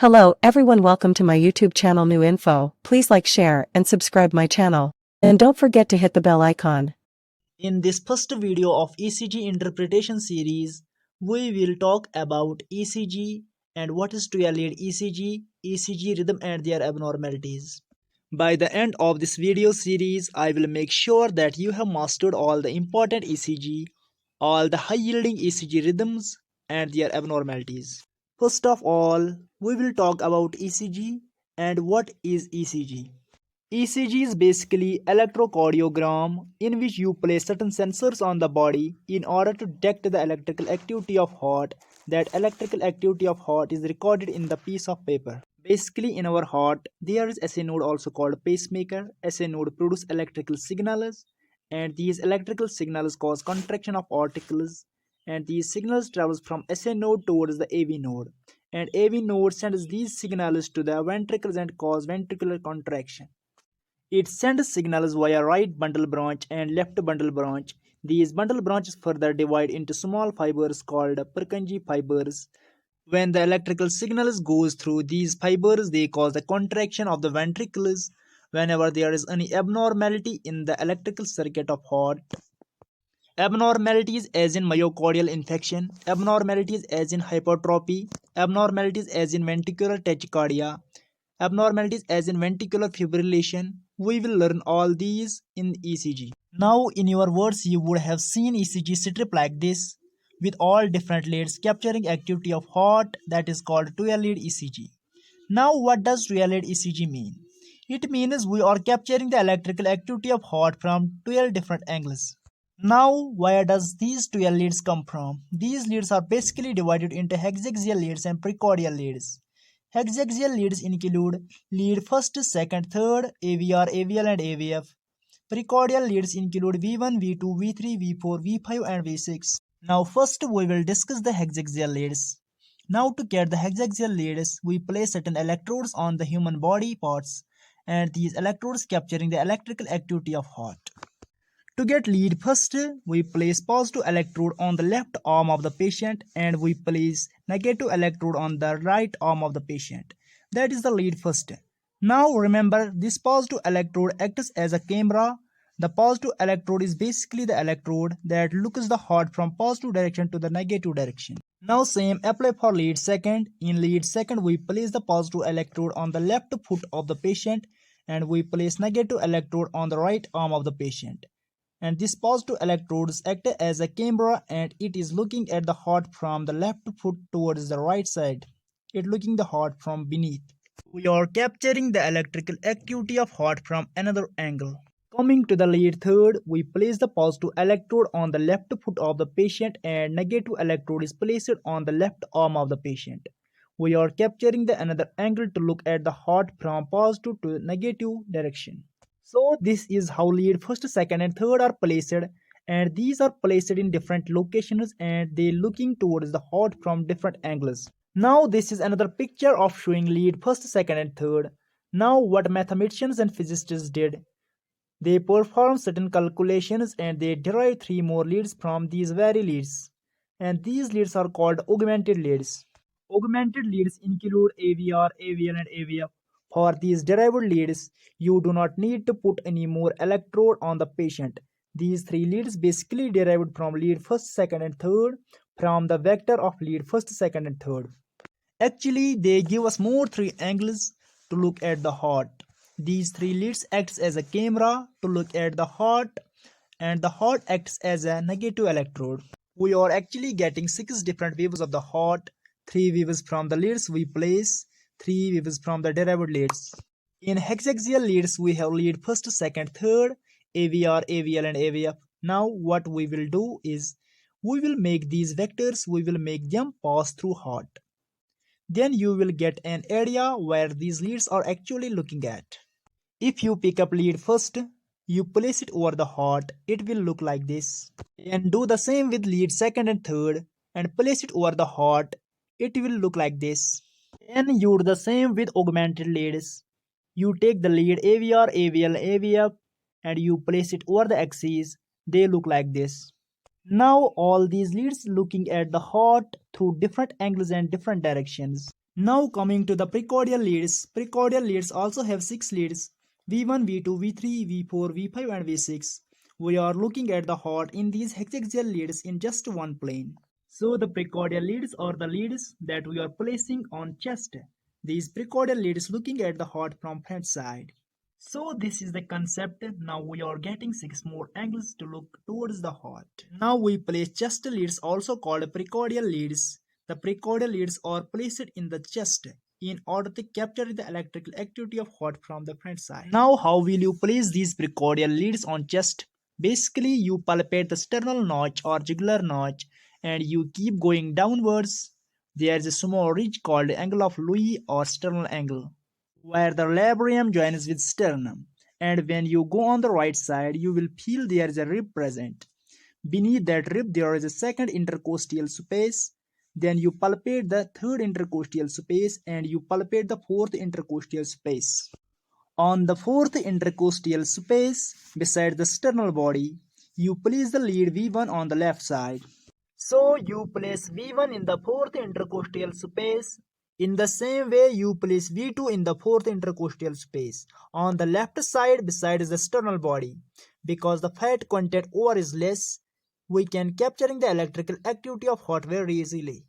Hello everyone, welcome to my YouTube channel. New info, please like, share and subscribe my channel. And don't forget to hit the bell icon. In this first video of ECG interpretation series, we will talk about ECG and what is dual-lead ECG, ECG rhythm and their abnormalities. By the end of this video series, I will make sure that you have mastered all the important ECG, all the high-yielding ECG rhythms and their abnormalities. First of all, we will talk about ECG and what is ECG. ECG is basically electrocardiogram in which you place certain sensors on the body in order to detect the electrical activity of heart. That electrical activity of heart is recorded in the piece of paper. Basically in our heart there is SA node also called pacemaker. SA node produce electrical signals and these electrical signals cause contraction of articles and these signals travels from SA node towards the AV node and AV node sends these signals to the ventricles and cause ventricular contraction. It sends signals via right bundle branch and left bundle branch. These bundle branches further divide into small fibers called Purkinje fibers. When the electrical signals goes through these fibers, they cause the contraction of the ventricles. Whenever there is any abnormality in the electrical circuit of heart, abnormalities as in myocardial infarction, abnormalities as in hypertrophy, abnormalities as in ventricular tachycardia, abnormalities as in ventricular fibrillation. We will learn all these in ECG. Now in your words you would have seen ECG strip like this with all different leads capturing activity of heart, that is called dual lead ECG. Now what does dual lead ECG mean? It means we are capturing the electrical activity of heart from 12 different angles. Now, where does these 12 leads come from? These leads are basically divided into hexaxial leads and precordial leads. Hexaxial leads include lead first, second, third, AVR, AVL and AVF. Precordial leads include V1, V2, V3, V4, V5 and V6. Now first we will discuss the hexaxial leads. Now to get the hexaxial leads, we place certain electrodes on the human body parts and these electrodes capturing the electrical activity of heart. To get lead first, we place positive electrode on the left arm of the patient and we place negative electrode on the right arm of the patient. That is the lead first. Now remember, this positive electrode acts as a camera. The positive electrode is basically the electrode that looks the heart from positive direction to the negative direction. Now same apply for lead second. In lead second, we place the positive electrode on the left foot of the patient and we place negative electrode on the right arm of the patient. And this positive electrodes act as a camera and it is looking at the heart from the left foot towards the right side. It looking the heart from beneath. We are capturing the electrical activity of heart from another angle. Coming to the lead third, we place the positive electrode on the left foot of the patient and negative electrode is placed on the left arm of the patient. We are capturing the another angle to look at the heart from positive to negative direction. So this is how lead first, second and third are placed and these are placed in different locations and they looking towards the heart from different angles. Now this is another picture of showing lead first, second and third. Now what mathematicians and physicists did, they performed certain calculations and they derived 3 more leads from these very leads. And these leads are called augmented leads. Augmented leads include AVR, AVL and AVF. For these derived leads, you do not need to put any more electrode on the patient. These 3 leads basically derived from lead first, second and third from the vector of lead first, second and third. Actually, they give us more 3 angles to look at the heart. These 3 leads acts as a camera to look at the heart and the heart acts as a negative electrode. We are actually getting 6 different views of the heart, 3 views from the leads we place, 3 views from the derived leads. In hexaxial leads, we have lead first, second, third, AVR, AVL and AVF. Now what we will do is, we will make these vectors, we will make them pass through heart. Then you will get an area where these leads are actually looking at. If you pick up lead first, you place it over the heart, it will look like this. And do the same with lead second and third and place it over the heart, it will look like this. And you do the same with augmented leads. You take the lead AVR, AVL, AVF and you place it over the axis, they look like this. Now all these leads looking at the heart through different angles and different directions. Now coming to the precordial leads. Precordial leads also have 6 leads: V1, V2, V3, V4, V5 and V6. We are looking at the heart in these hexaxial leads in just one plane. So the precordial leads are the leads that we are placing on chest. These precordial leads looking at the heart from front side. So this is the concept. Now we are getting 6 more angles to look towards the heart. Now we place chest leads, also called precordial leads. The precordial leads are placed in the chest in order to capture the electrical activity of heart from the front side. Now how will you place these precordial leads on chest? Basically you palpate the sternal notch or jugular notch and you keep going downwards. There is a small ridge called angle of Louis or sternal angle, where the labrum joins with sternum, and when you go on the right side you will feel there is a rib present. Beneath that rib there is a second intercostal space. Then you palpate the third intercostal space and you palpate the fourth intercostal space. On the fourth intercostal space beside the sternal body, you place the lead V1 on the left side. So you place V1 in the fourth intercostal space. In the same way you place V2 in the fourth intercostal space on the left side beside the sternal body. Because the fat content over is less, we can capturing the electrical activity of heart very easily.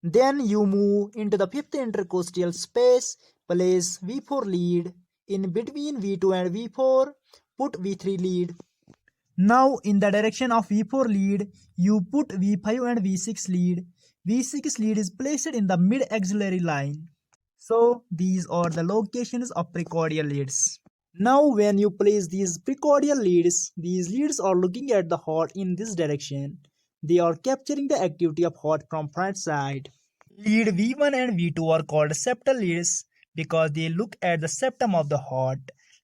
Then you move into the fifth intercostal space, place V4 lead. In between V2 and V4, put V3 lead. Now in the direction of V4 lead, you put V5 and V6 lead. V6 lead is placed in the mid-axillary line. So these are the locations of precordial leads. Now when you place these precordial leads, these leads are looking at the heart in this direction. They are capturing the activity of heart from front side. Lead V1 and V2 are called septal leads because they look at the septum of the heart.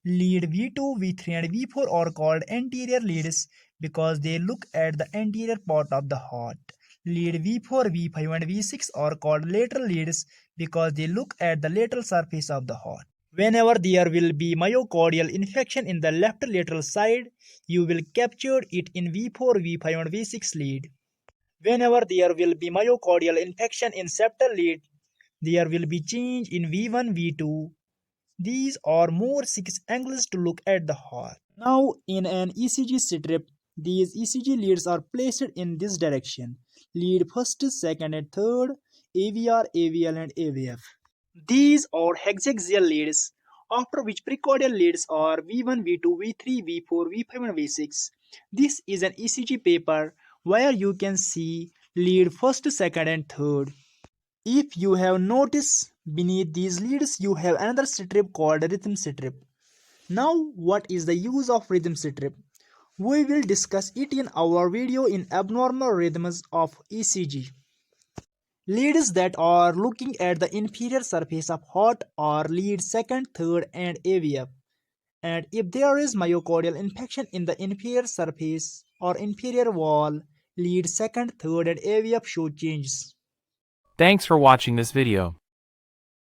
Lead V2, V3 and V4 are called anterior leads because they look at the anterior part of the heart. Lead V4, V5 and V6 are called lateral leads because they look at the lateral surface of the heart. Whenever there will be myocardial infection in the left lateral side, you will capture it in V4, V5 and V6 lead. Whenever there will be myocardial infection in septal lead, there will be change in V1, V2. These are more 6 angles to look at the heart. Now in an ECG strip, these ECG leads are placed in this direction. Lead first, second and third, AVR, AVL and AVF. These are hexaxial leads, after which precordial leads are V1, V2, V3, V4, V5 and V6. This is an ECG paper where you can see lead first, second and third. If you have noticed, beneath these leads you have another strip called rhythm strip. Now what is the use of rhythm strip? We will discuss it in our video in abnormal rhythms of ECG. Leads that are looking at the inferior surface of heart are lead second, third and AVF. And if there is myocardial infection in the inferior surface or inferior wall, lead second, third and AVF show changes. Thanks for watching this video.